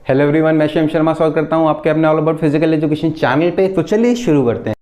Hello everyone, मैं शिवम शर्मा स्वागत करता हूं आपके अपने all about physical education channel पे। तो चलिए शुरू करते हैं।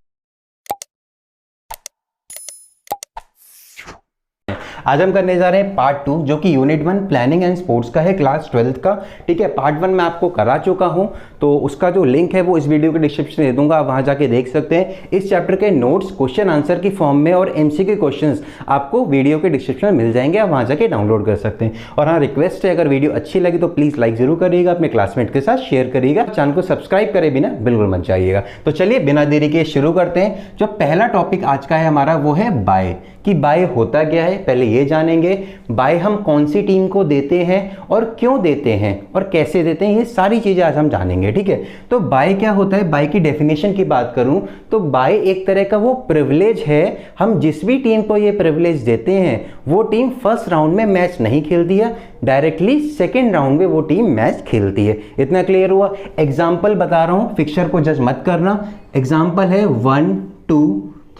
आज हम करने जा रहे हैं पार्ट 2, जो कि यूनिट 1 प्लानिंग एंड स्पोर्ट्स का है, क्लास 12th का। ठीक है, पार्ट 1 मैं आपको करा चुका हूं, तो उसका जो लिंक है वो इस वीडियो के डिस्क्रिप्शन में दे दूंगा, आप वहां जाके देख सकते हैं। इस चैप्टर के नोट्स क्वेश्चन आंसर की फॉर्म में और एमसीक्यू क्वेश्चंस आपको वीडियो के डिस्क्रिप्शन में मिल जाएंगे, आप वहां जाके डाउनलोड कर सकते हैं। और हाँ, रिक्वेस्ट है, अगर वीडियो अच्छी लगी तो प्लीज लाइक जरूर करिएगा, अपने क्लासमेट के साथ शेयर करिएगा, चैनल को सब्सक्राइब करे बिना बिल्कुल मत जाइएगा। तो चलिए बिना देरी के शुरू करते हैं। जो पहला टॉपिक आज का है हमारा वो है बाय, कि बाय होता क्या है पहले ये जानेंगे। बाय हम कौन सी टीम को देते हैं और क्यों देते हैं और कैसे देते हैं, ये सारी चीजें आज हम जानेंगे। ठीक है, तो बाय क्या होता है, बाय की डेफिनेशन की बात करूं तो बाय एक तरह का वो प्रिविलेज है, हम जिस भी टीम को ये प्रिविलेज देते हैं वो टीम फर्स्ट राउंड में मैच नहीं खेलती है, डायरेक्टली सेकेंड राउंड में वो टीम मैच खेलती है। इतना क्लियर हुआ? एग्जाम्पल बता रहा हूं, फिक्सचर को जज मत करना। एग्जाम्पल है 1 2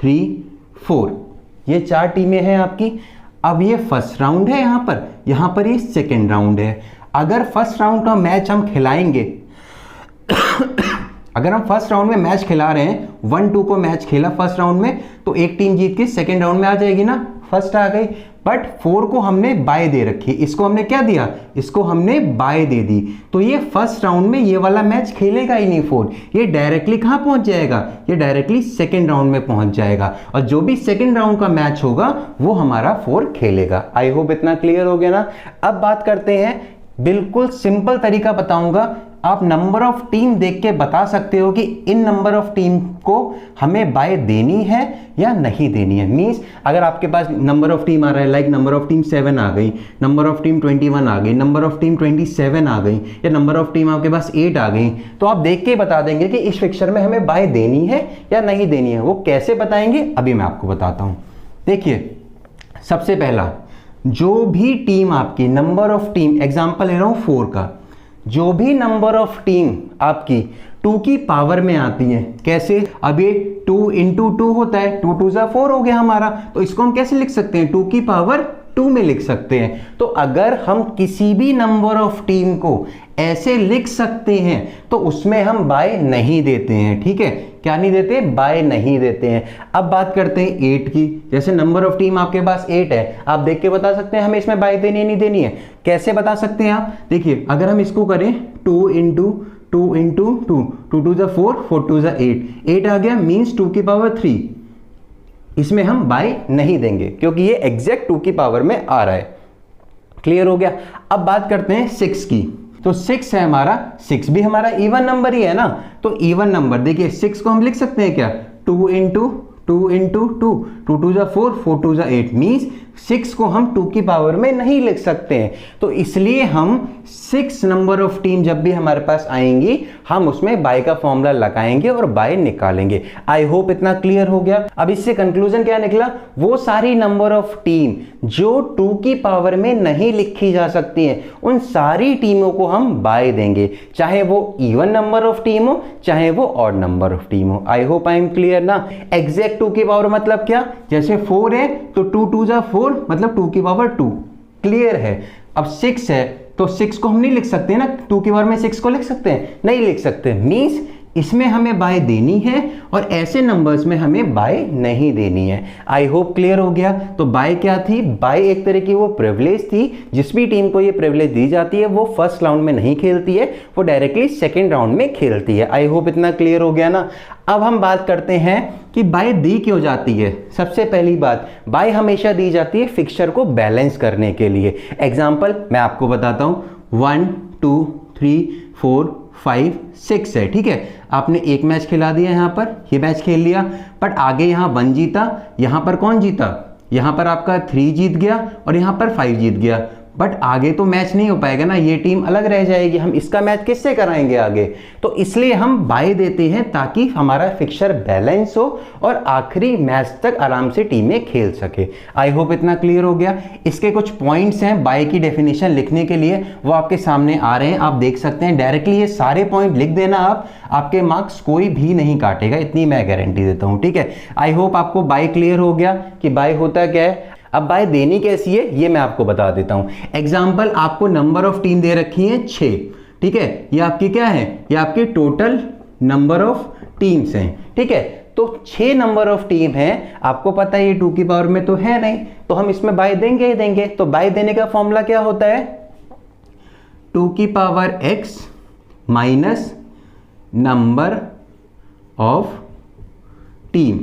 3 4, ये 4 टीमें हैं आपकी। अब ये फर्स्ट राउंड है, यहां पर ये सेकेंड राउंड है। अगर फर्स्ट राउंड का मैच हम खिलाएंगे अगर हम फर्स्ट राउंड में मैच खिला रहे हैं, 1-2 को मैच खेला फर्स्ट राउंड में, तो एक टीम जीत के सेकेंड राउंड में आ जाएगी ना, फर्स्ट आ गई। बट 4 को हमने बाय दे रखी, इसको हमने क्या दिया, इसको हमने बाय दे दी, तो ये फर्स्ट राउंड में ये वाला मैच खेलेगा ही नहीं 4, ये डायरेक्टली कहां पहुंच जाएगा, ये डायरेक्टली सेकेंड राउंड में पहुंच जाएगा, और जो भी सेकेंड राउंड का मैच होगा वो हमारा 4 खेलेगा। आई होप इतना क्लियर हो गया ना। अब बात करते हैं, बिल्कुल सिंपल तरीका बताऊंगा, आप नंबर ऑफ टीम देख के बता सकते हो कि इन नंबर ऑफ टीम को हमें बाय देनी है या नहीं देनी है। मींस अगर आपके पास नंबर ऑफ टीम आ रहा है, लाइक नंबर ऑफ टीम 7 आ गई, नंबर ऑफ टीम 21 आ गई, नंबर ऑफ टीम 27 आ गई, या नंबर ऑफ टीम आपके पास 8 आ गई, तो आप देख के बता देंगे कि इस फिक्सर में हमें बाय देनी है या नहीं देनी है। वो कैसे बताएंगे अभी मैं आपको बताता हूं। देखिए, सबसे पहला, जो भी टीम आपकी नंबर ऑफ टीम, एग्जाम्पल ले रहा हूं 4 का, जो भी नंबर ऑफ टीम आपकी 2 की पावर में आती है, कैसे, अब ये 2 into 2 होता है, 2 2 4 हो गया हमारा, तो इसको हम कैसे लिख सकते हैं, 2 की पावर 2 में लिख सकते हैं। तो अगर हम किसी भी नंबर ऑफ टीम को ऐसे लिख सकते हैं तो उसमें हम बाय नहीं देते हैं। ठीक है, क्या नहीं देते, बाय नहीं देते हैं। अब बात करते हैं 8 की, जैसे नंबर ऑफ टीम आपके पास 8 है, आप देख के बता सकते हैं हमें इसमें बाय देनी है नहीं देनी है। कैसे बता सकते हैं आप, देखिए अगर हम इसको करें 2 into 2 into 2, 2 2 4, 4 2 8, 8 आ गया, मीन्स 2 की पावर 3, इसमें हम बाय नहीं देंगे क्योंकि ये एग्जैक्ट 2 की पावर में आ रहा है। क्लियर हो गया। अब बात करते हैं 6 की, तो 6 है हमारा, 6 भी हमारा इवन नंबर ही है ना, तो इवन नंबर, देखिए 6 को हम लिख सकते हैं क्या, 2 into 2 into 2, 2 2 4, 4 2 8, मीन्स 6 को हम 2 की पावर में नहीं लिख सकते हैं। तो इसलिए हम 6 नंबर ऑफ टीम जब भी हमारे पास आएंगी हम उसमें बाय का फॉर्मूला लगाएंगे और बाय निकालेंगे। आई होप इतना क्लियर हो गया। अब इससे कंक्लूजन क्या निकला, वो सारी नंबर ऑफ टीम जो 2 की पावर में नहीं लिखी जा सकती हैं, उन सारी टीमों को हम बाय देंगे, चाहे वो इवन नंबर ऑफ टीम हो चाहे वो ऑड नंबर ऑफ टीम हो। I hope I am clear ना। एग्जैक्ट 2 की पावर मतलब क्या, जैसे 4 है तो 2 2 4 मतलब 2 की पावर 2, क्लियर है। अब 6 है तो 6 को हम नहीं लिख सकते ना, 2 की पावर में 6 को लिख सकते हैं, नहीं लिख सकते, मींस इसमें हमें बाय देनी है और ऐसे नंबर्स में हमें बाय नहीं देनी है। आई होप क्लियर हो गया। तो बाय क्या थी, बाय एक तरह की वो प्रिविलेज थी, जिस भी टीम को ये प्रिविलेज दी जाती है वो फर्स्ट राउंड में नहीं खेलती है, वो डायरेक्टली सेकेंड राउंड में खेलती है। आई होप इतना क्लियर हो गया ना। अब हम बात करते हैं कि बाय दी क्यों जाती है। सबसे पहली बात, बाय हमेशा दी जाती है फिक्सचर को बैलेंस करने के लिए। एग्जाम्पल मैं आपको बताता हूं, 1 2 3 4 5 6 है, ठीक है, आपने एक मैच खिला दिया, यहां पर ये मैच खेल लिया, बट आगे यहां 1 जीता, यहां पर कौन जीता, यहां पर आपका 3 जीत गया और यहां पर 5 जीत गया, बट आगे तो मैच नहीं हो पाएगा ना, ये टीम अलग रह जाएगी, हम इसका मैच किससे कराएंगे आगे, तो इसलिए हम बाय देते हैं ताकि हमारा फिक्सचर बैलेंस हो और आखिरी मैच तक आराम से टीमें खेल सके। आई होप इतना क्लियर हो गया। इसके कुछ पॉइंट्स हैं बाय की डेफिनेशन लिखने के लिए, वो आपके सामने आ रहे हैं, आप देख सकते हैं, डायरेक्टली ये सारे पॉइंट लिख देना आप, आपके मार्क्स कोई भी नहीं काटेगा, इतनी मैं गारंटी देता हूं। ठीक है, आई होप आपको बाय क्लियर हो गया कि बाय होता क्या है। अब बाय देनी कैसी है ये मैं आपको बता देता हूं। एग्जाम्पल, आपको नंबर ऑफ टीम दे रखी है 6, ठीक है, ये आपकी क्या है, ये आपकी टोटल नंबर ऑफ टीम्स हैं, ठीक है। तो 6 नंबर ऑफ टीम है, आपको पता है ये 2 की पावर में तो है नहीं, तो हम इसमें बाय देंगे ही देंगे। तो बाय देने का फॉर्मूला क्या होता है, 2 की power x minus number of team,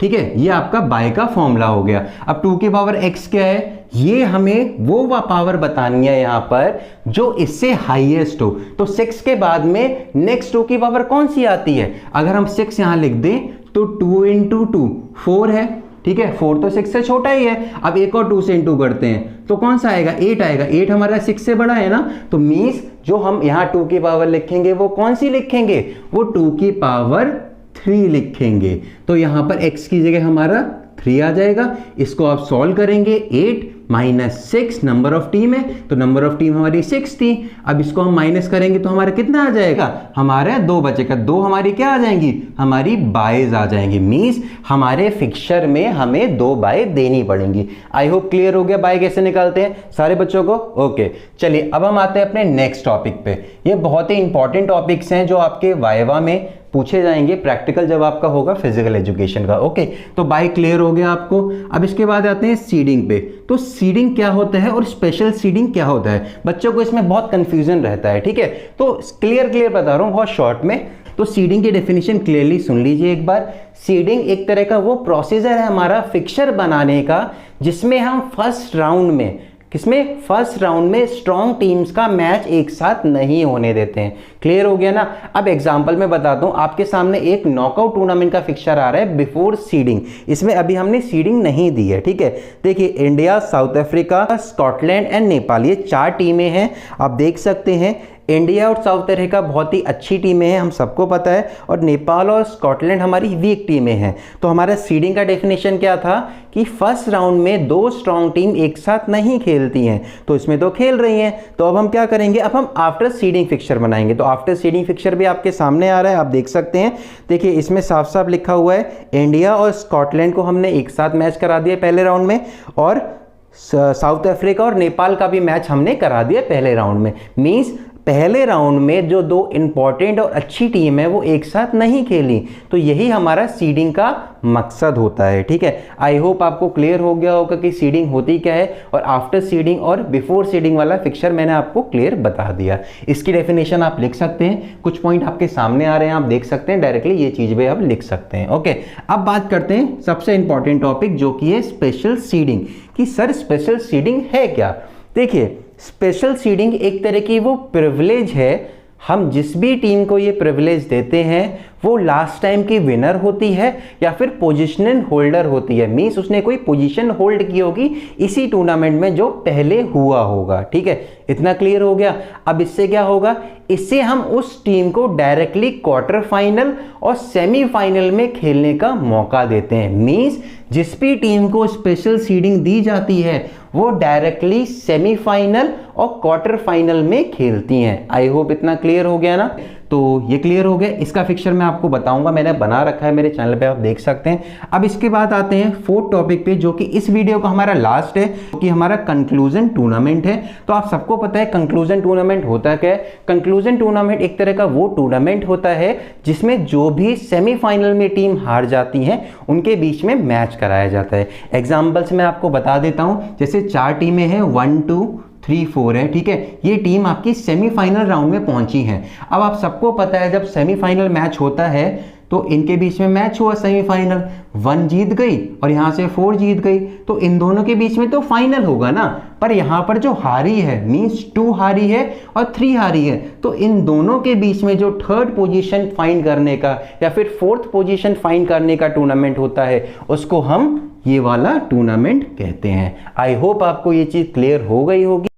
ठीक है, ये आपका बाय का फॉर्मूला हो गया। अब 2 की पावर x क्या है, ये हमें वो पावर बतानी है यहां पर जो इससे हाईएस्ट हो। तो 6 के बाद में नेक्स्ट 2 की पावर कौन सी आती है, अगर हम 6 यहां लिख दें तो 2 इंटू 2 4 है, ठीक है, 4 तो 6 से छोटा ही है। अब एक और 2 से इंटू करते हैं तो कौन सा आएगा, 8 आएगा। 8 हमारा 6 से बड़ा है ना, तो मींस जो हम यहां 2 की पावर लिखेंगे वो कौन सी लिखेंगे, वो 2 की पावर 3 लिखेंगे। तो यहां पर x की जगह हमारा 3 आ जाएगा। इसको आप सॉल्व करेंगे, 8 माइनस 6 नंबर ऑफ टीम है, तो नंबर ऑफ टीम हमारी 6 थी। अब इसको हम माइनस करेंगे तो हमारा कितना आ जाएगा, हमारा 2 बचेगा। 2 हमारी क्या आ जाएंगी, हमारी बायज आ जाएंगी। मींस हमारे फिक्सचर में हमें 2 बाय देनी पड़ेंगी। आई होप क्लियर हो गया बाय कैसे निकालते हैं सारे बच्चों को। ओके, चलिए अब हम आते हैं अपने नेक्स्ट टॉपिक पे। ये बहुत ही इंपॉर्टेंट टॉपिक्स हैं जो आपके वाइवा में पूछे जाएंगे, प्रैक्टिकल जब आपका होगा फिजिकल एजुकेशन का। ओके, तो बाय क्लियर हो गया आपको। अब इसके बाद आते हैं सीडिंग पे। तो सीडिंग क्या होता है और स्पेशल सीडिंग क्या होता है, बच्चों को इसमें बहुत कंफ्यूजन रहता है, ठीक है। तो क्लियर बता रहा हूं बहुत शॉर्ट में। तो सीडिंग की डेफिनेशन क्लियरली सुन लीजिए एक बार। सीडिंग एक तरह का वो प्रोसीजर है हमारा फिक्सचर बनाने का, जिसमें हम फर्स्ट राउंड में, किसमें, फर्स्ट राउंड में स्ट्रॉन्ग टीम्स का मैच एक साथ नहीं होने देते हैं। क्लियर हो गया ना। अब एग्जांपल में बताता हूं, आपके सामने एक नॉकआउट टूर्नामेंट का फिक्सचर आ रहा है बिफोर सीडिंग। इसमें अभी हमने सीडिंग नहीं दी है, ठीक है। देखिए, India, south Africa, Scotland and Nepal, ये 4 टीमें हैं। आप देख सकते हैं इंडिया और साउथ अफ्रीका बहुत ही अच्छी टीमें हैं, हम सबको पता है, और नेपाल और स्कॉटलैंड हमारी वीक टीमें हैं। तो हमारा सीडिंग का डेफिनेशन क्या था कि फर्स्ट राउंड में 2 स्ट्रॉन्ग टीम एक साथ नहीं खेलती हैं, तो इसमें तो खेल रही हैं। तो अब हम क्या करेंगे, अब हम आफ्टर सीडिंग फिक्सचर बनाएंगे। तो आफ्टर सीडिंग फिक्सचर भी आपके सामने आ रहा है, आप देख सकते हैं। देखिए, इसमें साफ साफ लिखा हुआ है इंडिया और स्कॉटलैंड को हमने एक साथ मैच करा दिया पहले राउंड में, और साउथ अफ्रीका और नेपाल का भी मैच हमने करा दिया पहले राउंड में। मींस पहले राउंड में जो 2 इंपॉर्टेंट और अच्छी टीम है वो एक साथ नहीं खेली। तो यही हमारा सीडिंग का मकसद होता है, ठीक है। आई होप आपको क्लियर हो गया होगा कि सीडिंग होती क्या है, और आफ्टर सीडिंग और बिफोर सीडिंग वाला फिक्सचर मैंने आपको क्लियर बता दिया। इसकी डेफिनेशन आप लिख सकते हैं, कुछ पॉइंट आपके सामने आ रहे हैं, आप देख सकते हैं डायरेक्टली, ये चीज भी आप लिख सकते हैं। ओके, अब बात करते हैं सबसे इंपॉर्टेंट टॉपिक जो कि है स्पेशल सीडिंग, कि सर स्पेशल सीडिंग है क्या। देखिए, स्पेशल सीडिंग एक तरह की वो प्रिविलेज है, हम जिस भी टीम को ये प्रिविलेज देते हैं वो लास्ट टाइम की विनर होती है या फिर पोजीशनल होल्डर होती है। मींस उसने कोई पोजीशन होल्ड की होगी इसी टूर्नामेंट में जो पहले हुआ होगा, ठीक है। इतना क्लियर हो गया। अब इससे क्या होगा, इससे हम उस टीम को डायरेक्टली क्वार्टर फाइनल और सेमीफाइनल में खेलने का मौका देते हैं। मींस जिस भी टीम को स्पेशल सीडिंग दी जाती है वो डायरेक्टली सेमीफाइनल और क्वार्टर फाइनल में खेलती हैं। आई होप इतना क्लियर हो गया ना। तो ये क्लियर हो गया। इसका फिक्सचर मैं आपको बताऊंगा, मैंने बना रखा है मेरे चैनल पे, आप देख सकते हैं। अब इसके बाद आते हैं 4th टॉपिक पे, जो कि इस वीडियो का हमारा लास्ट है, कि हमारा कंक्लूजन टूर्नामेंट है। तो आप सबको पता है कंक्लूजन टूर्नामेंट होता क्या है। कंक्लूजन टूर्नामेंट एक तरह का वो टूर्नामेंट होता है जिसमें जो भी सेमीफाइनल में टीम हार जाती हैं उनके बीच में मैच कराया जाता है। एग्जाम्पल्स मैं आपको बता देता हूं, जैसे 4 टीमें हैं, 1 2 3 4 है, ठीक है। ये टीम आपकी सेमीफाइनल राउंड में पहुंची है। अब आप सबको पता है जब सेमीफाइनल मैच होता है तो इनके बीच में मैच हुआ सेमीफाइनल, 1 जीत गई और यहां से 4 जीत गई, तो इन दोनों के बीच में तो फाइनल होगा ना। पर यहां पर जो हारी है, मींस 2 हारी है और 3 हारी है, तो इन दोनों के बीच में जो 3rd पोजीशन फाइंड करने का या फिर 4th पोजीशन फाइंड करने का टूर्नामेंट होता है उसको हम ये वाला टूर्नामेंट कहते हैं। आई होप आपको ये चीज क्लियर हो गई होगी।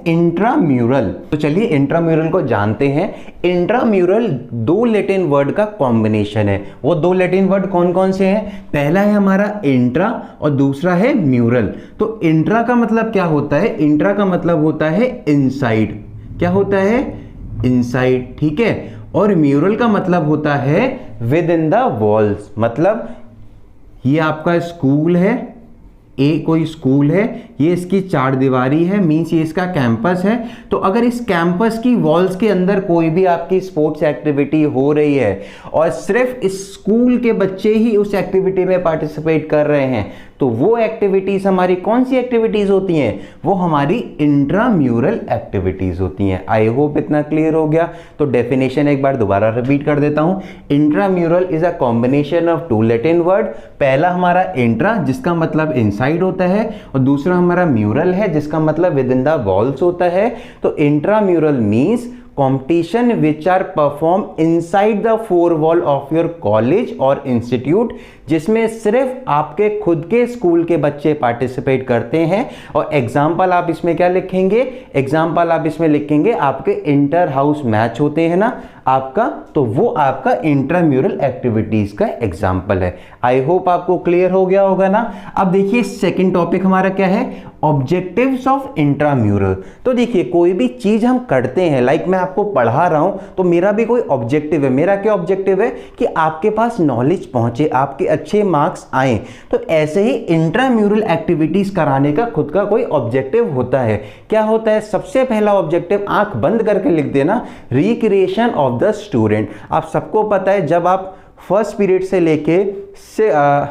इंट्राम्यूरल, तो चलिए इंट्राम्यूरल को जानते हैं। इंट्राम्यूरल 2 लैटिन वर्ड का कॉम्बिनेशन है। वो 2 लैटिन वर्ड कौन कौन से हैं? पहला है हमारा इंट्रा और दूसरा है म्यूरल। तो इंट्रा का मतलब क्या होता है? इंट्रा का मतलब होता है इनसाइड। क्या होता है? इनसाइड, ठीक है। और म्यूरल का मतलब होता है विद इन द वॉल्स। मतलब ये आपका स्कूल है, कोई स्कूल है, ये इसकी चार दीवारी है, मींस ये इसका कैंपस है। तो अगर इस कैंपस की वॉल्स के अंदर कोई भी आपकी स्पोर्ट्स एक्टिविटी हो रही है और सिर्फ इस स्कूल के बच्चे ही उस एक्टिविटी में पार्टिसिपेट कर रहे हैं, तो वो एक्टिविटीज हमारी कौन सी एक्टिविटीज होती हैं? वो हमारी इंट्राम्यूरल एक्टिविटीज होती हैं। आई होप इतना क्लियर हो गया। तो डेफिनेशन एक बार दोबारा रिपीट कर देता हूं। Intramural is a combination of two Latin word. पहला हमारा इंट्रा, जिसका मतलब इनसाइड होता है, और दूसरा हमारा म्यूरल है, जिसका मतलब विद इन द वॉल्स होता है। तो intramural means competition which are performed inside the four wall of your college or institute, जिसमें सिर्फ आपके खुद के स्कूल के बच्चे पार्टिसिपेट करते हैं। और एग्जाम्पल आप इसमें क्या लिखेंगे? एग्जाम्पल आप इसमें लिखेंगे आपके इंटर हाउस मैच होते हैं ना आपका, तो वो आपका इंट्राम्यूरल एक्टिविटीज का एग्जाम्पल है। आई होप आपको क्लियर हो गया होगा ना। अब देखिए सेकंड टॉपिक हमारा क्या है? Objectives of intramural. तो देखिए कोई भी चीज हम करते हैं, लाइक मैं आपको पढ़ा रहा हूं तो मेरा भी कोई ऑब्जेक्टिव है। मेरा क्या ऑब्जेक्टिव है? कि आपके पास नॉलेज पहुंचे, आपके अच्छे मार्क्स आए। तो ऐसे ही इंट्राम्यूरल एक्टिविटीज कराने का खुद का कोई ऑब्जेक्टिव होता है। क्या होता है? सबसे पहला ऑब्जेक्टिव आंख बंद करके लिख देना, रिक्रिएशन ऑफ द स्टूडेंट। आप सबको पता है जब आप फर्स्ट पीरियड से लेके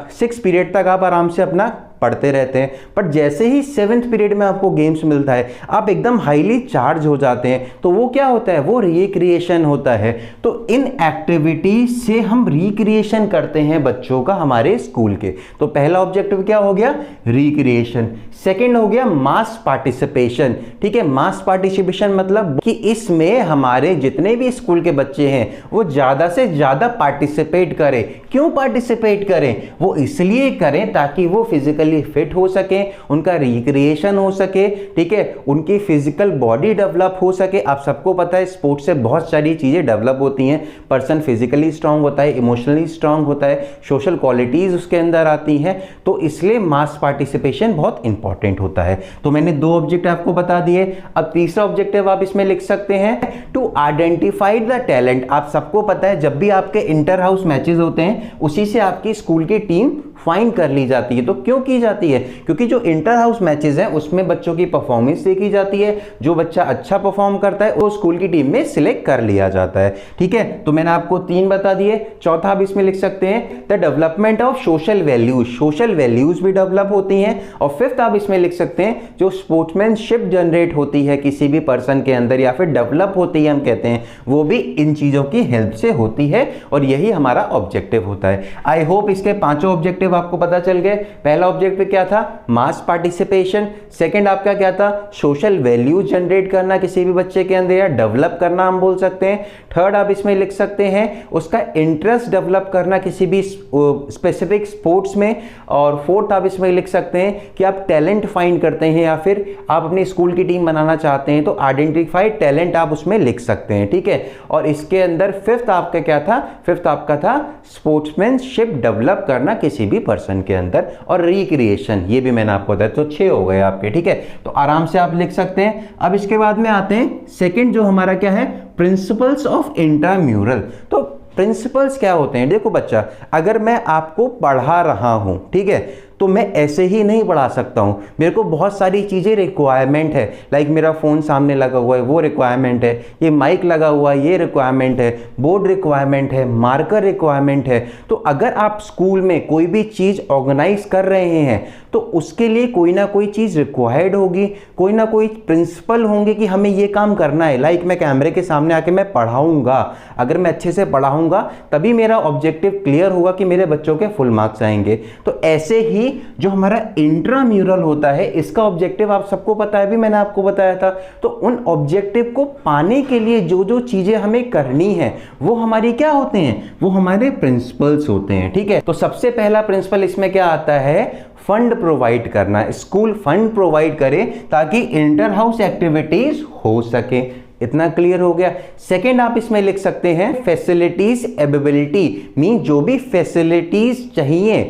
6 पीरियड तक आप आराम से अपना पढ़ते रहते हैं, बट जैसे ही 7th पीरियड में आपको गेम्स मिलता है आप एकदम हाईली चार्ज हो जाते हैं। तो वो क्या होता है? वो रिक्रिएशन होता है। तो इन एक्टिविटी से हम रिक्रिएशन करते हैं बच्चों का हमारे स्कूल के। तो पहला ऑब्जेक्टिव क्या हो गया? रिक्रिएशन। सेकंड हो गया मास पार्टिसिपेशन। ठीक है, मास पार्टिसिपेशन मतलब कि इसमें हमारे जितने भी स्कूल के बच्चे हैं वो ज्यादा से ज्यादा पार्टिसिपेट करें। क्यों पार्टिसिपेट करें? वो इसलिए करें ताकि वो फिजिकली फिट हो सके, उनका रिक्रिएशन हो सके, ठीक है, उनकी फिजिकल बॉडी डेवलप हो सके। आप सबको पता है स्पोर्ट्स से बहुत सारी चीजें डेवलप होती हैं। पर्सन फिजिकली स्ट्रांग होता है, इमोशनली स्ट्रांग होता है, सोशल क्वालिटीज उसके अंदर आती हैं। तो इसलिए मास पार्टिसिपेशन बहुत इंपॉर्टेंट होता है। तो मैंने 2 ऑब्जेक्ट आपको बता दिए। अब तीसरा ऑब्जेक्टिव आप इसमें लिख सकते हैं, टू आइडेंटिफाई द टैलेंट। आप सबको पता है जब भी आपके इंटर हाउस मैचेस होते हैं उसी से आपकी स्कूल की टीम फाइंड कर ली जाती है। तो क्यों की जाती है? क्योंकि जो इंटर हाउस मैचेस हैं उसमें बच्चों की परफॉर्मेंस देखी जाती है। जो बच्चा अच्छा परफॉर्म करता है वो स्कूल की टीम में सिलेक्ट कर लिया जाता है। ठीक है, तो मैंने आपको 3 बता दिए। चौथा आप इसमें लिख सकते हैं the development of social values. Social values भी डेवलप होती हैं। और फिफ्थ आप इसमें लिख सकते हैं जो स्पोर्ट्समैनशिप जनरेट होती है किसी भी पर्सन के अंदर या फिर डेवलप होती है हम कहते हैं, वो भी इन चीजों की हेल्प से होती है। और यही हमारा ऑब्जेक्टिव होता है। आई होप इसके 5 ऑब्जेक्टिव आपको पता चल गए। पहला ऑब्जेक्टिव क्या था? Mass participation. सेकंड आपका क्या था? सोशल वैल्यू जनरेट करना किसी भी बच्चे के अंदर या डेवलप करना हम बोल सकते हैं। थर्ड आप इसमें लिख सकते हैं उसका इंटरेस्ट डेवलप करना किसी भी स्पेसिफिक स्पोर्ट्स में। और फोर्थ आप इसमें लिख सकते हैं कि आप टैलेंट फाइंड करते हैं या फिर आप अपनी स्कूल की टीम बनाना चाहते हैं तो आइडेंटिफाइड टैलेंट आप उसमें लिख सकते हैं। ठीक है, और इसके अंदर फिफ्थ आपका क्या था? फिफ्थ आपका था स्पोर्ट्समैनशिप डेवलप करना किसी भी पर्सन के अंदर, और रिक्रिएशन, ये भी मैंने आपको बताया। तो 6 हो गए आपके। ठीक है, तो आराम से आप लिख सकते हैं। अब इसके बाद में आते हैं सेकंड जो हमारा क्या है? Principles of intramural. तो प्रिंसिपल्स क्या होते हैं? देखो बच्चा, अगर मैं आपको पढ़ा रहा हूं, ठीक है, तो मैं ऐसे ही नहीं पढ़ा सकता हूं। मेरे को बहुत सारी चीजें रिक्वायरमेंट है। लाइक मेरा फोन सामने लगा हुआ है वो रिक्वायरमेंट है, ये माइक लगा हुआ है ये रिक्वायरमेंट है, बोर्ड रिक्वायरमेंट है, मार्कर रिक्वायरमेंट है। तो अगर आप स्कूल में कोई भी चीज ऑर्गेनाइज कर रहे हैं तो उसके लिए कोई ना कोई चीज रिक्वायर्ड होगी, कोई ना कोई प्रिंसिपल होंगे कि हमें ये काम करना है। लाइक मैं कैमरे के सामने आके मैं पढ़ाऊंगा, अगर मैं अच्छे से पढ़ाऊंगा तभी मेरा ऑब्जेक्टिव क्लियर होगा कि मेरे बच्चों के फुल मार्क्स आएंगे। तो ऐसे ही जो हमारा इंट्राम्यूरल होता है इसका ऑब्जेक्टिव आप सबको पता है, भी मैंने आपको बताया था। तो उन ऑब्जेक्टिव को पाने के लिए जो जो चीजें हमें करनी है वो हमारी क्या होते हैं? वो हमारे प्रिंसिपल्स होते हैं। ठीक है, तो सबसे पहला प्रिंसिपल इसमें क्या आता है? फंड प्रोवाइड करना। स्कूल फंड प्रोवाइड करे ताकि इंटर हाउस एक्टिविटीज हो सके। इतना क्लियर हो गया। सेकेंड आप इसमें लिख सकते हैं फैसिलिटीज एबिलिटी, मीन जो भी फैसिलिटीज चाहिए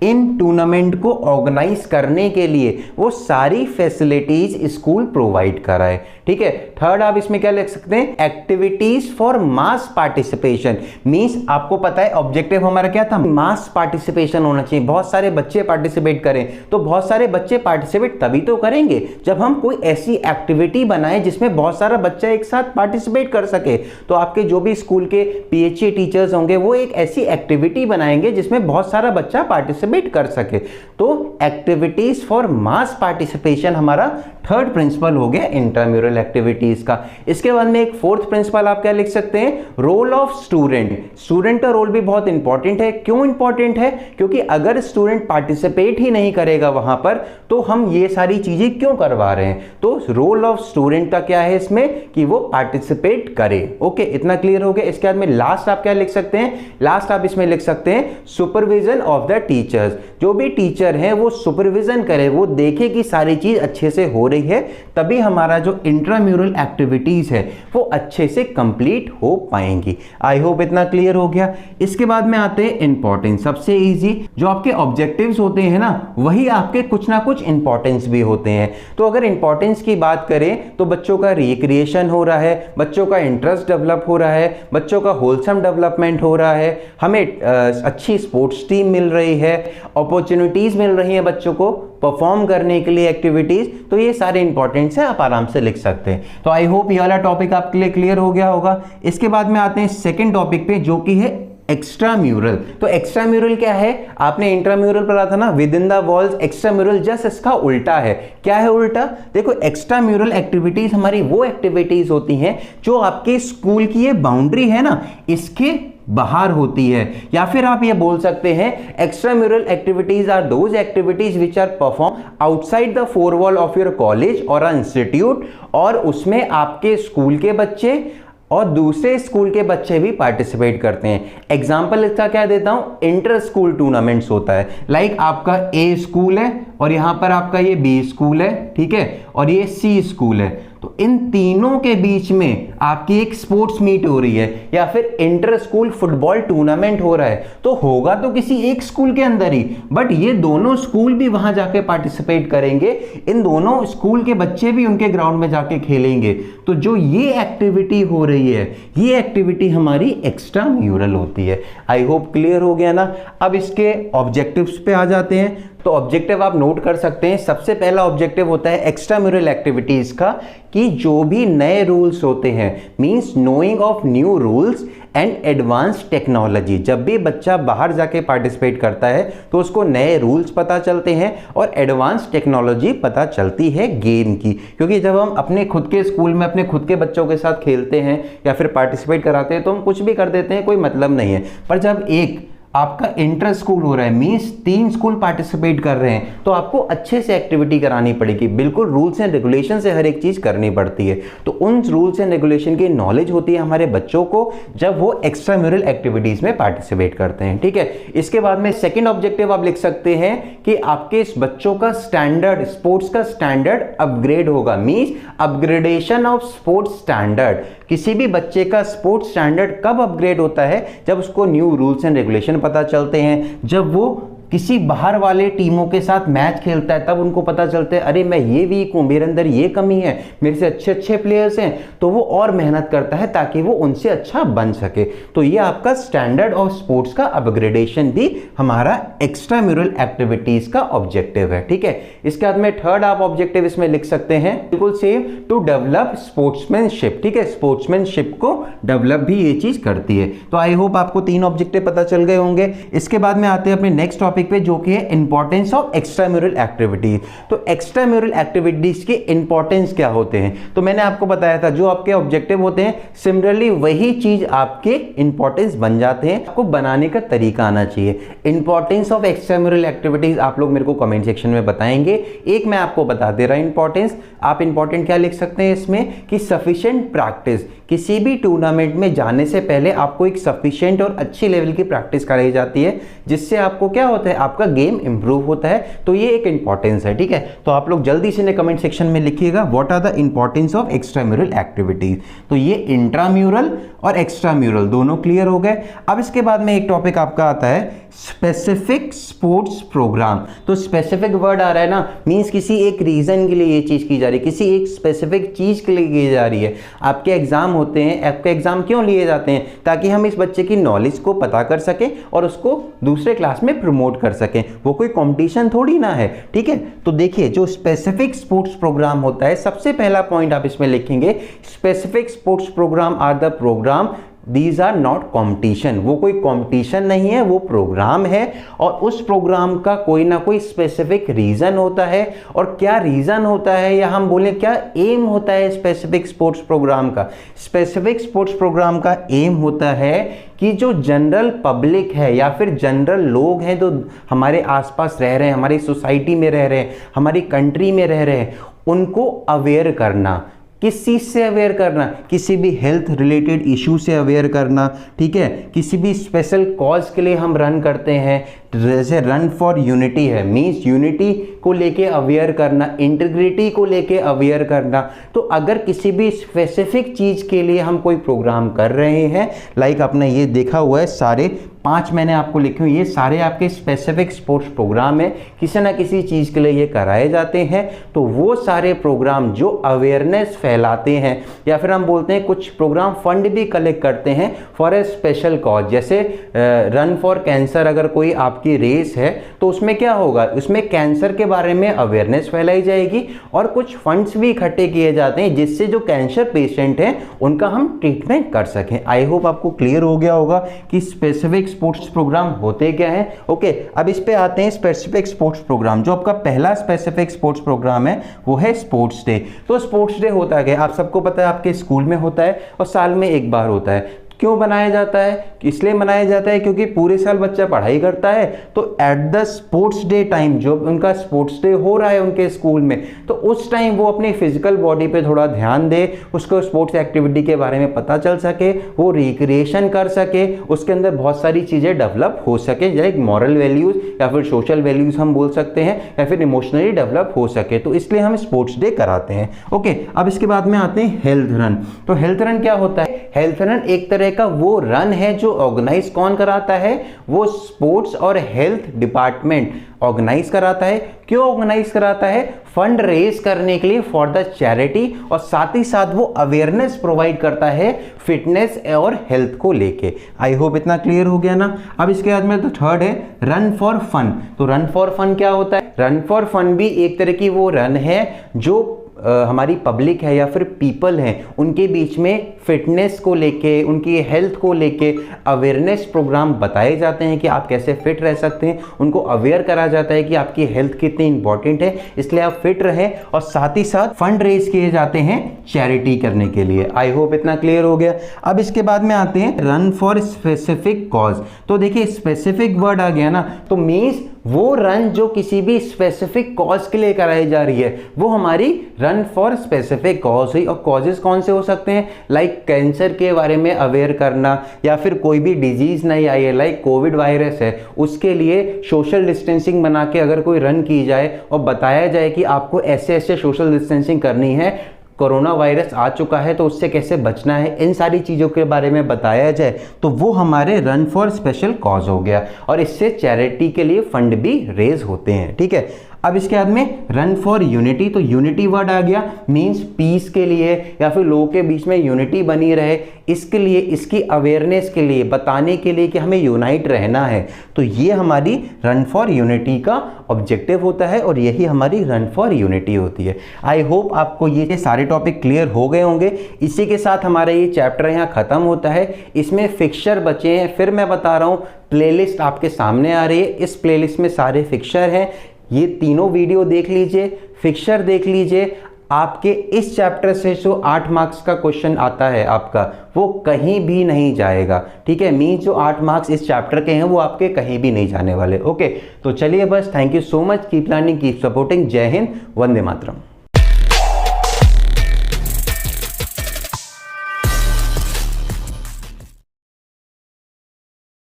इन टूर्नामेंट को ऑर्गेनाइज करने के लिए वो सारी फैसिलिटीज स्कूल प्रोवाइड कराए। ठीक है, थर्ड आप इसमें क्या लिख सकते हैं, activities for mass participation. Means आपको पता है ऑब्जेक्टिव हमारा क्या था, मास पार्टिसिपेशन होना चाहिए, बहुत सारे बच्चे पार्टिसिपेट करें। तो बहुत सारे बच्चे पार्टिसिपेट तभी तो करेंगे जब हम कोई ऐसी एक्टिविटी बनाए जिसमें बहुत सारा बच्चा एक साथ पार्टिसिपेट कर सके। तो आपके जो भी स्कूल के पीएचई टीचर्स होंगे वो एक ऐसी एक्टिविटी बनाएंगे जिसमें बहुत सारा बच्चा पार्टिसिपेट कर सके। तो एक्टिविटीज फॉर मास पार्टिसिपेशन हमारा थर्ड प्रिंसिपल हो गया इंट्राम्यूरल एक्टिविटीज का। इसके बाद में एक फोर्थ प्रिंसिपल आप क्या लिख सकते हैं, रोल ऑफ स्टूडेंट। स्टूडेंट का रोल भी बहुत इंपॉर्टेंट है। क्यों इंपॉर्टेंट है, क्योंकि अगर स्टूडेंट पार्टिसिपेट ही नहीं करेगा वहां पर तो हम ये सारी चीजें क्यों करवा रहे हैं। तो रोल ऑफ स्टूडेंट का क्या है इसमें कि वो पार्टिसिपेट करे। ओके, इतना क्लियर हो गया। इसके बाद में लास्ट आप क्या लिख सकते हैं, लास्ट आप इसमें लिख सकते हैं सुपरविजन ऑफ द टीचर्स। जो भी टीचर है वो सुपरविजन करे, वो देखे कि सारी चीज अच्छे से हो रही है, तभी हमारा जो इंट्राम्यूरल एक्टिविटीज है वो अच्छे से कंप्लीट हो पाएंगी। आई होप इतना क्लियर हो गया। इसके बाद में आते हैं इंपॉर्टेंस। सबसे इजी जो आपके ऑब्जेक्टिव्स होते हैं ना, वही आपके कुछ ना कुछ इंपॉर्टेंस भी होते हैं। तो अगर इंपॉर्टेंस की बात करें तो बच्चों का रिक्रिएशन हो रहा है, बच्चों का इंटरेस्ट डेवलप हो रहा है, बच्चों का होलसम डेवलपमेंट हो रहा है, हमें अच्छी स्पोर्ट्स टीम मिल रही है, अपॉर्चुनिटीज मिल रही है बच्चों को परफॉर्म करने के लिए एक्टिविटीज। तो ये सारे इंपॉर्टेंट्स हैं, आप आराम से लिख सकते हैं। तो आई होप ये वाला टॉपिक आपके लिए क्लियर हो गया होगा। इसके बाद में आते हैं सेकंड टॉपिक पे जो कि है एक्स्ट्राम्यूरल। तो एक्स्ट्राम्यूरल क्या है, आपने इंट्राम्यूरल पढ़ा था ना, with in the walls. Extramural just इसका उल्टा है। क्या है उल्टा, देखो एक्स्ट्राम्यूरल एक्टिविटीज हमारी वो एक्टिविटीज होती हैं जो आपके स्कूल की ये बाउंड्री है ना इसके बाहर होती है। या फिर आप ये बोल सकते हैं extramural activities are those activities which are perform outside the four wall of your college और इंस्टीट्यूट, और उसमें आपके स्कूल के बच्चे और दूसरे स्कूल के बच्चे भी पार्टिसिपेट करते हैं। एग्जाम्पल इसका क्या देता हूं, इंटर स्कूल टूर्नामेंट्स होता है। लाइक आपका ए स्कूल है और यहां पर आपका ये बी स्कूल है, ठीक है, और ये सी स्कूल है। तो इन तीनों के बीच में आपकी एक स्पोर्ट्स मीट हो रही है या फिर इंटर स्कूल फुटबॉल टूर्नामेंट हो रहा है। तो होगा तो किसी एक स्कूल के अंदर ही, बट ये दोनों स्कूल भी वहां जाके पार्टिसिपेट करेंगे, इन दोनों स्कूल के बच्चे भी उनके ग्राउंड में जाके खेलेंगे। तो जो ये एक्टिविटी हो रही है, ये एक्टिविटी हमारी एक्स्ट्राम्यूरल होती है। आई होप क्लियर हो गया ना। अब इसके ऑब्जेक्टिव्स पे आ जाते हैं। तो ऑब्जेक्टिव आप नोट कर सकते हैं। सबसे पहला ऑब्जेक्टिव होता है एक्स्ट्राम्यूरल एक्टिविटीज का कि जो भी नए रूल्स होते हैं, means knowing of new rules and advance technology. जब भी बच्चा बाहर जाके पार्टिसिपेट करता है तो उसको नए रूल्स पता चलते हैं और एडवांस टेक्नोलॉजी पता चलती है गेम की। क्योंकि जब हम अपने खुद के स्कूल में अपने खुद के बच्चों के साथ खेलते हैं या फिर पार्टिसिपेट कराते हैं तो हम कुछ भी कर देते हैं, कोई मतलब नहीं है। पर जब एक आपका इंटर स्कूल हो रहा है, मींस 3 स्कूल पार्टिसिपेट कर रहे हैं, तो आपको अच्छे से एक्टिविटी करानी पड़ेगी। बिल्कुल रूल्स एंड रेगुलेशन से हर एक चीज करनी पड़ती है। तो उन रूल्स एंड रेगुलेशन की नॉलेज होती है हमारे बच्चों को जब वो एक्स्ट्राम्यूरल एक्टिविटीज में पार्टिसिपेट करते हैं। ठीक है, इसके बाद में सेकेंड ऑब्जेक्टिव आप लिख सकते हैं कि आपके इस बच्चों का स्टैंडर्ड, स्पोर्ट्स का स्टैंडर्ड अपग्रेड होगा। Means upgradation of sports standard. किसी भी बच्चे का स्पोर्ट्स स्टैंडर्ड कब अपग्रेड होता है, जब उसको न्यू रूल्स एंड रेगुलेशन पता चलते हैं, जब वो किसी बाहर वाले टीमों के साथ मैच खेलता है, तब उनको पता चलता है अरे मैं ये वीक हूं, मेरे अंदर ये कमी है, मेरे से अच्छे अच्छे प्लेयर्स हैं, तो वो और मेहनत करता है ताकि वो उनसे अच्छा बन सके। तो ये आपका स्टैंडर्ड ऑफ स्पोर्ट्स का अपग्रेडेशन भी हमारा एक्स्ट्राम्यूरल एक्टिविटीज का ऑब्जेक्टिव है। ठीक है, इसके बाद में थर्ड आप ऑब्जेक्टिव इसमें लिख सकते हैं बिल्कुल सेम, टू डेवलप स्पोर्ट्समैनशिप। ठीक है, स्पोर्ट्समैनशिप को डेवलप भी ये चीज करती है। तो आई होप आपको 3 ऑब्जेक्टिव पता चल गए होंगे। इसके बाद में आते हैं अपने नेक्स्ट टॉपिक पे जो कि है इंपॉर्टेंस ऑफ एक्स्ट्राम्यूरल एक्टिविटीज। तो एक्स्ट्राम्यूरल एक्टिविटीज के इंपॉर्टेंस क्या होते हैं, तो मैंने आपको बताया था जो आपके ऑब्जेक्टिव होते हैं सिमिलरली वही चीज आपके इंपॉर्टेंस बन जाते हैं। आपको बनाने का तरीका आना चाहिए। इंपॉर्टेंस ऑफ एक्स्ट्राम्यूरल एक्टिविटीज आप लोग मेरे को कमेंट सेक्शन में बताएंगे। एक मैं आपको बता दे रहा हूं इंपॉर्टेंस। आप इंपॉर्टेंट क्या लिख सकते हैं इसमें कि सफिशिएंट प्रैक्टिस। किसी भी टूर्नामेंट में जाने से पहले आपको एक सफिशिएंट और अच्छी लेवल की प्रैक्टिस कराई जाती है, जिससे आपको क्या होता है, आपका गेम इंप्रूव होता है। तो ये एक इंपॉर्टेंस है। ठीक है, तो आप लोग जल्दी से कमेंट सेक्शन में लिखिएगा what are the importance of extramural activities. तो ये इंट्राम्यूरल और एक्स्ट्राम्यूरल दोनों क्लियर हो गए। अब इसके बाद में एक टॉपिक आपका आता है स्पेसिफिक स्पोर्ट्स प्रोग्राम। तो स्पेसिफिक वर्ड आ रहा है ना, मींस किसी एक रीजन के लिए ये चीज की जा रही है, किसी एक स्पेसिफिक चीज के लिए की जा रही है। आपके एग्जाम होते हैं, आपके एग्जाम क्यों लिए जाते हैं? ताकि हम इस बच्चे की नॉलेज को पता कर सकें और उसको दूसरे क्लास में प्रमोट कर सकें। वो कोई कंपटीशन थोड़ी ना है, ठीक है। तो देखिए जो स्पेसिफिक स्पोर्ट्स प्रोग्राम होता है, सबसे पहला पॉइंट आप इसमें लिखेंगे, specific sports program are the program, these are not competition. वो कोई कॉम्पिटिशन नहीं है, वो प्रोग्राम है और उस प्रोग्राम का कोई ना कोई स्पेसिफिक रीजन होता है। और क्या रीजन होता है या हम बोलें क्या एम होता है स्पेसिफिक स्पोर्ट्स प्रोग्राम का? स्पेसिफिक स्पोर्ट्स प्रोग्राम का एम होता है कि जो जनरल पब्लिक है या फिर जनरल लोग हैं जो हमारे आसपास रह रहे हैं, हमारी सोसाइटी में रह रहे हैं, हमारी कंट्री में रह रहे हैं, उनको अवेयर करना। किस चीज से अवेयर करना? किसी भी हेल्थ रिलेटेड इशू से अवेयर करना, ठीक है। किसी भी स्पेशल कॉज के लिए हम रन करते हैं, जैसे रन फॉर यूनिटी है, मींस यूनिटी को लेके अवेयर करना, इंटीग्रिटी को लेके अवेयर करना। तो अगर किसी भी स्पेसिफिक चीज के लिए हम कोई प्रोग्राम कर रहे हैं, लाइक आपने ये देखा हुआ है, सारे 5 मैंने आपको लिखे हुए, ये सारे आपके स्पेसिफिक स्पोर्ट्स प्रोग्राम है, किसी ना किसी चीज के लिए ये कराए जाते हैं। तो वो सारे प्रोग्राम जो अवेयरनेस फैलाते हैं, या फिर हम बोलते हैं कुछ प्रोग्राम फंड भी कलेक्ट करते हैं फॉर ए स्पेशल कॉज, जैसे रन फॉर कैंसर अगर कोई आपकी रेस है तो उसमें क्या होगा, उसमें कैंसर के बारे में अवेयरनेस फैलाई जाएगी और कुछ फंड्स भी इकट्ठे किए जाते हैं जिससे जो कैंसर पेशेंट हैं उनका हम ट्रीटमेंट कर सकें। आई होप आपको क्लियर हो गया होगा कि स्पेसिफिक स्पोर्ट्स प्रोग्राम होते क्या हैं। ओके, अब इस पे आते हैं स्पेसिफिक स्पोर्ट्स प्रोग्राम। जो आपका पहला स्पेसिफिक स्पोर्ट्स प्रोग्राम है वो है स्पोर्ट्स डे। तो स्पोर्ट्स डे होता है, आप सबको पता है, आपके स्कूल में होता है और साल में एक बार होता है। क्यों बनाया जाता है? इसलिए मनाया जाता है क्योंकि पूरे साल बच्चा पढ़ाई करता है, तो at the sports day time, जो उनका स्पोर्ट्स डे हो रहा है उनके स्कूल में, तो उस टाइम वो अपनी फिजिकल बॉडी पे थोड़ा ध्यान दे, उसको स्पोर्ट्स एक्टिविटी के बारे में पता चल सके, वो रिक्रिएशन कर सके, उसके अंदर बहुत सारी चीज़ें डेवलप हो सके, जैसे मॉरल वैल्यूज़ या फिर सोशल वैल्यूज़ हम बोल सकते हैं, या फिर इमोशनली डेवलप हो सके। तो इसलिए हम स्पोर्ट्स डे कराते हैं। ओके, अब इसके बाद में आते हैं हेल्थ रन। तो हेल्थ रन क्या होता है? हेल्थ रन एक तरह का वो रन है जो ऑर्गेनाइज कौन कराता है? वो स्पोर्ट्स और हेल्थ डिपार्टमेंट ऑर्गेनाइज कराता है। क्यों ऑर्गेनाइज कराता है? फंड रेज करने के लिए फॉर द चैरिटी, और साथ ही साथ वो अवेयरनेस प्रोवाइड करता है फिटनेस और हेल्थ को लेके। आई होप इतना क्लियर हो गया ना। अब इसके बाद में तो थर्ड है रन फॉर फन। तो रन फॉर फन क्या होता है? रन फॉर फन भी एक तरह की वो रन है जो हमारी पब्लिक है या फिर पीपल हैं उनके बीच में फिटनेस को लेके, उनकी हेल्थ को लेके अवेयरनेस प्रोग्राम बताए जाते हैं कि आप कैसे फिट रह सकते हैं। उनको अवेयर करा जाता है कि आपकी हेल्थ कितनी इंपॉर्टेंट है, इसलिए आप फिट रहें, और साथ ही साथ फंड रेज किए जाते हैं चैरिटी करने के लिए। आई होप इतना क्लियर हो गया। अब इसके बाद में आते हैं रन फॉर स्पेसिफिक कॉज। तो देखिए स्पेसिफिक वर्ड आ गया ना, तो मीन्स वो रन जो किसी भी स्पेसिफिक कॉज के लिए कराई जा रही है वो हमारी रन फॉर स्पेसिफिक कॉज हुई। और कॉजेज कौन से हो सकते हैं? लाइक कैंसर के बारे में अवेयर करना, या फिर कोई भी डिजीज नहीं आई है लाइक कोविड वायरस है, उसके लिए सोशल डिस्टेंसिंग बना के अगर कोई रन की जाए और बताया जाए कि आपको ऐसे ऐसे सोशल डिस्टेंसिंग करनी है, कोरोना वायरस आ चुका है तो उससे कैसे बचना है, इन सारी चीज़ों के बारे में बताया जाए, तो वो हमारे रन फॉर स्पेशल कॉज हो गया, और इससे चैरिटी के लिए फंड भी रेज होते हैं। ठीक है, अब इसके बाद में रन फॉर यूनिटी। तो यूनिटी वर्ड आ गया, मींस पीस के लिए या फिर लोगों के बीच में यूनिटी बनी रहे, इसके लिए, इसकी अवेयरनेस के लिए, बताने के लिए कि हमें यूनाइट रहना है। तो ये हमारी रन फॉर यूनिटी का ऑब्जेक्टिव होता है और यही हमारी रन फॉर यूनिटी होती है। आई होप आपको ये सारे टॉपिक क्लियर हो गए होंगे। इसी के साथ हमारा ये चैप्टर यहाँ खत्म होता है। इसमें फिक्सचर बचे हैं, फिर मैं बता रहा हूँ, प्लेलिस्ट आपके सामने आ रही है, इस प्लेलिस्ट में सारे फिक्सचर हैं। ये तीनों वीडियो देख लीजिए, फिक्सचर देख लीजिए। आपके इस चैप्टर से जो 8 मार्क्स का क्वेश्चन आता है आपका, वो कहीं भी नहीं जाएगा। ठीक है, मीन्स जो 8 मार्क्स इस चैप्टर के हैं वो आपके कहीं भी नहीं जाने वाले। ओके, तो चलिए बस, thank you so much, keep learning, keep supporting. जय हिंद, वंदे मातरम।